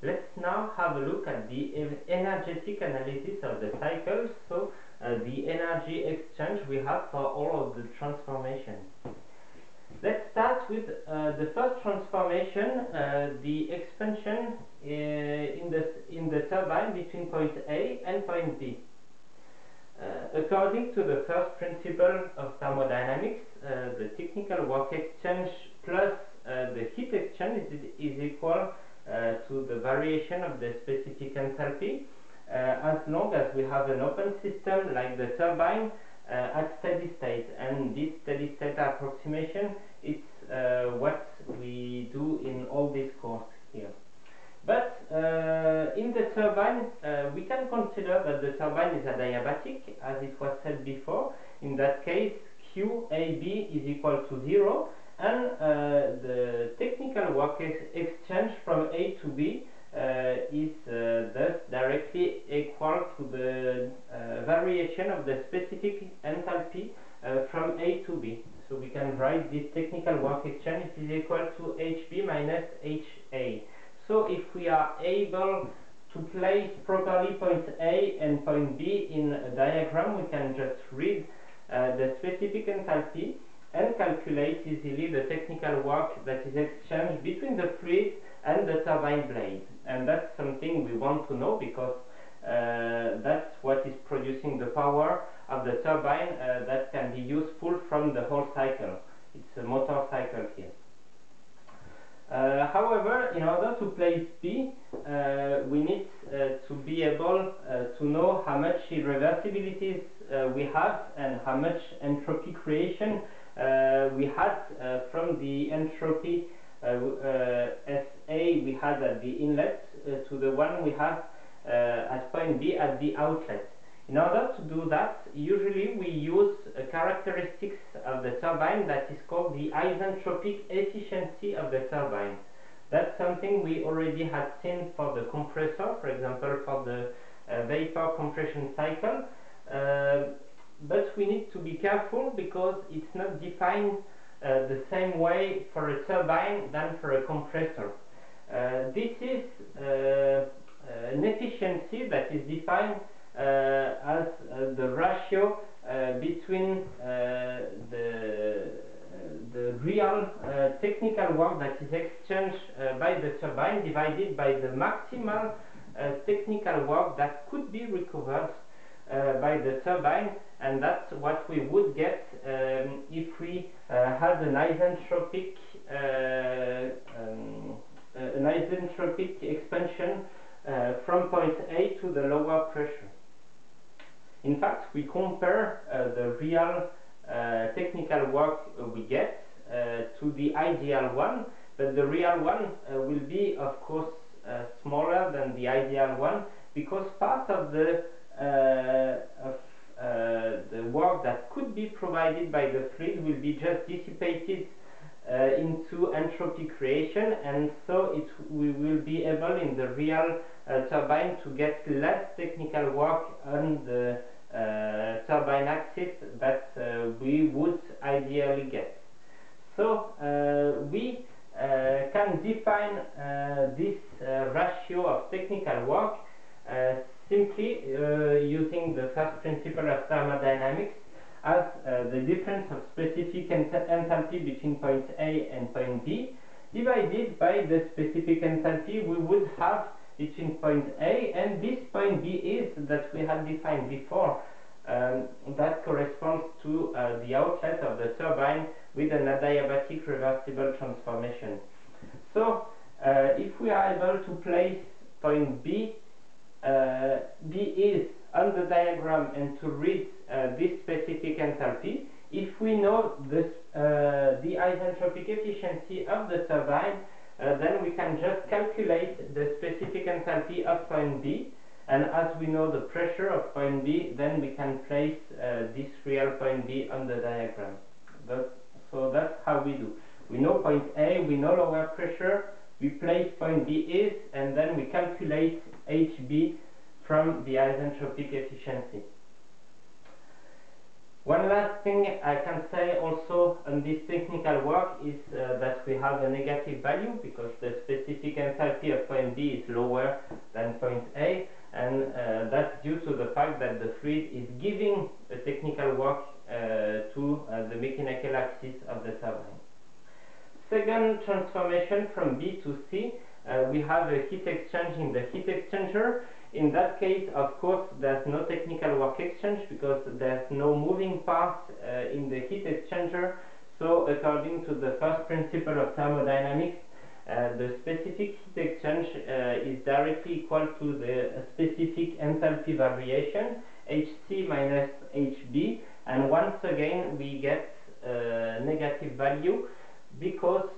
Let's now have a look at the energetic analysis of the cycle, so the energy exchange we have for all of the transformations. Let's start with the first transformation, the expansion in the turbine between point A and point B. According to the first principle of thermodynamics, the technical work exchange plus the heat exchange is equal to the variation of the specific enthalpy, as long as we have an open system like the turbine at steady state. And this steady state approximation is what we do in all this course here. But in the turbine, we can consider that the turbine is adiabatic, as it was said before. In that case, QAB is equal to 0, and the technical work exchange from A to B is thus directly equal to the variation of the specific enthalpy from A to B. So we can write this technical work exchange is equal to HB minus HA. So if we are able to place properly point A and point B in a diagram, we can just read the specific enthalpy and calculate easily the technical work that is exchanged between the fluid and the turbine blade. And that's something we want to know, because that's what is producing the power of the turbine that can be useful from the whole cycle. It's a motor cycle here. However, in order to place B, we need to be able to know how much irreversibilities we have and how much entropy creation we had from the entropy SA we had at the inlet to the one we have at point B at the outlet. In order to do that, usually we use characteristics of the turbine that is called the isentropic efficiency of the turbine. That's something we already had seen for the compressor, for example, for the vapor compression cycle. But we need to be careful, because it's not defined the same way for a turbine than for a compressor. This is an efficiency that is defined as the ratio between the real technical work that is exchanged by the turbine divided by the maximal technical work that could be recovered by the turbine. And that's what we would get if we had an isentropic expansion from point A to the lower pressure. In fact, we compare the real technical work we get to the ideal one, but the real one will be, of course, smaller than the ideal one, because part of the work that could be provided by the fluid will be just dissipated into entropy creation, and so we will be able in the real turbine to get less technical work on the turbine axis that we would ideally get. So we can define this ratio of technical work simply using the first principle of thermodynamics as the difference of specific enthalpy between point A and point B divided by the specific enthalpy we would have between point A and this point B is that we had defined before. That corresponds to the outlet of the turbine with an adiabatic reversible transformation. So if we are able to place point B, B is on the diagram, and to read this specific enthalpy, if we know this, the isentropic efficiency of the turbine, then we can just calculate the specific enthalpy of point B, and as we know the pressure of point B, then we can place this real point B on the diagram. So that's how we do. We know point A, we know lower pressure, we place point B is, and then we calculate HB from the isentropic efficiency. One last thing I can say also on this technical work is that we have a negative value because the specific enthalpy of point B is lower than point A, and that's due to the fact that the fluid is giving a technical work to the mechanical axis of the turbine. Second transformation from B to C, we have a heat exchange in the heat exchanger. In that case, of course, there's no technical work exchange because there's no moving part in the heat exchanger. So according to the first principle of thermodynamics, the specific heat exchange is directly equal to the specific enthalpy variation, Hc minus Hb, and once again we get a negative value because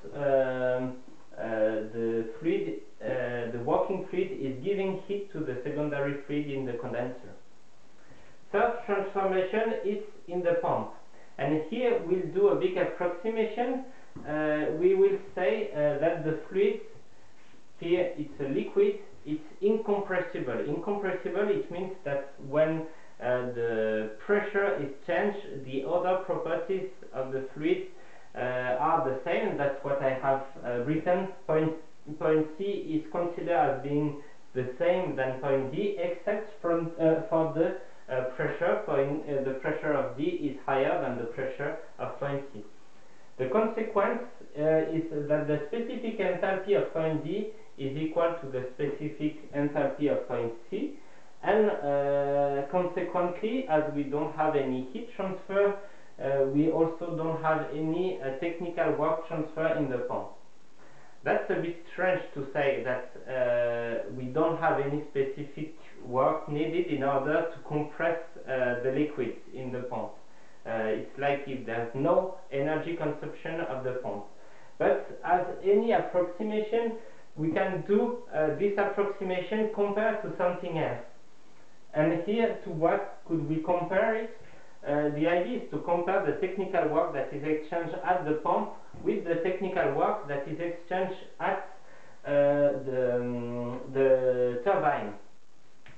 the fluid, the working fluid is giving heat to the secondary fluid in the condenser. Third transformation is in the pump, and here we'll do a big approximation. We will say that the fluid, here it's a liquid, it's incompressible. Incompressible, it means that when the pressure is changed, the other properties of the fluid are the same. That's what I have written. Point C is considered as being the same than point D, except for the pressure. The pressure of D is higher than the pressure of point C. The consequence is that the specific enthalpy of point D is equal to the specific enthalpy of point C, and consequently, as we don't have any heat transfer, we also don't have any technical work transfer in the pump. That's a bit strange to say that we don't have any specific work needed in order to compress the liquids in the pump. It's like if there's no energy consumption of the pump. But as any approximation, we can do this approximation compared to something else. And here, to what could we compare it? The idea is to compare the technical work that is exchanged at the pump with the technical work that is exchanged at the turbine.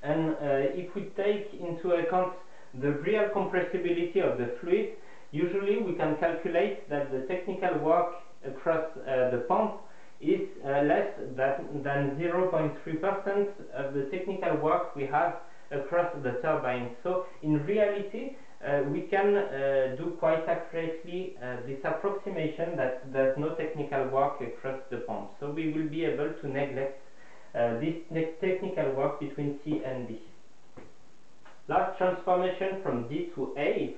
And if we take into account the real compressibility of the fluid, usually we can calculate that the technical work across the pump is less than 0.3% of the technical work we have across the turbine. So in reality, we can do quite accurately this approximation that there's no technical work across the pump. So we will be able to neglect this technical work between C and D. Last transformation from D to A.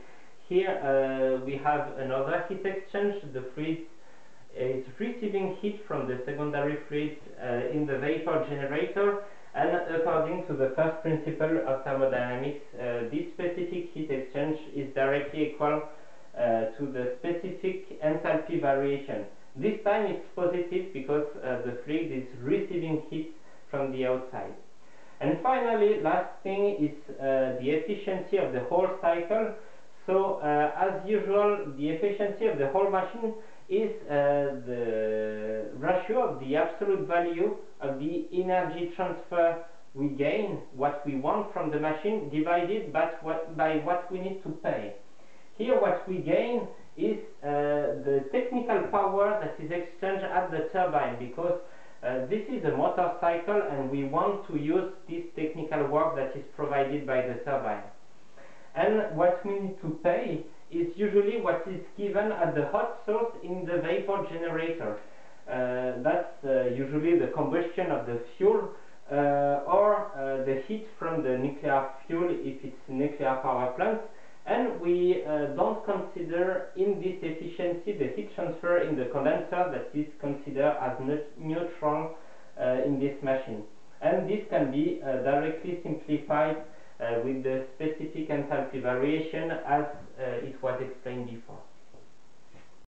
Here we have another heat exchange. The fluid is receiving heat from the secondary fluid in the vapor generator, and according to the first principle of thermodynamics, this specific heat exchange is directly equal to the specific enthalpy variation. This time it's positive because the fluid is receiving heat from the outside. And finally, last thing is the efficiency of the whole cycle. So as usual, the efficiency of the whole machine is the ratio of the absolute value of the energy transfer we gain, what we want from the machine, divided by what we need to pay. Here what we gain is the technical power that is exchanged at the turbine, because this is a motor cycle and we want to use this technical work that is provided by the turbine. And what we need to pay is usually what is given at the hot source in the vapor generator. That's usually the combustion of the fuel or the heat from the nuclear fuel if it's a nuclear power plant. And we don't consider in this efficiency the heat transfer in the condenser that is considered as neutral in this machine. And this can be directly simplified with the specific enthalpy variation as it was explained before.